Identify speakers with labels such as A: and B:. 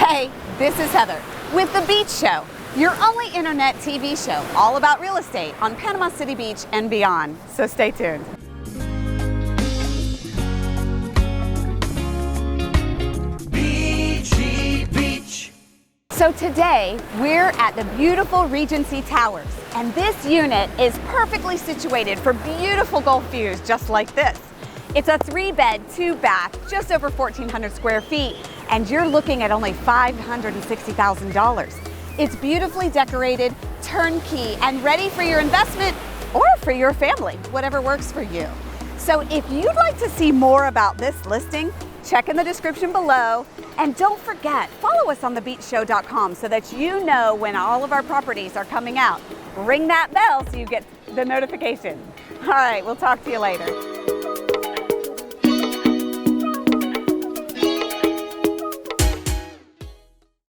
A: Hey, this is Heather with The Beach Show, your only internet TV show all about real estate on Panama City Beach and beyond. So stay tuned.
B: Beachy Beach.
A: So today we're at the beautiful Regency Towers, and this unit is perfectly situated for beautiful Gulf views just like this. It's a 3-bed, 2-bath, just over 1,400 square feet, and you're looking at only $560,000. It's beautifully decorated, turnkey, and ready for your investment or for your family, whatever works for you. So if you'd like to see more about this listing, check in the description below, and don't forget, follow us on thebeachshow.com so that you know when all of our properties are coming out. Ring that bell so you get the notification. All right, we'll talk to you later.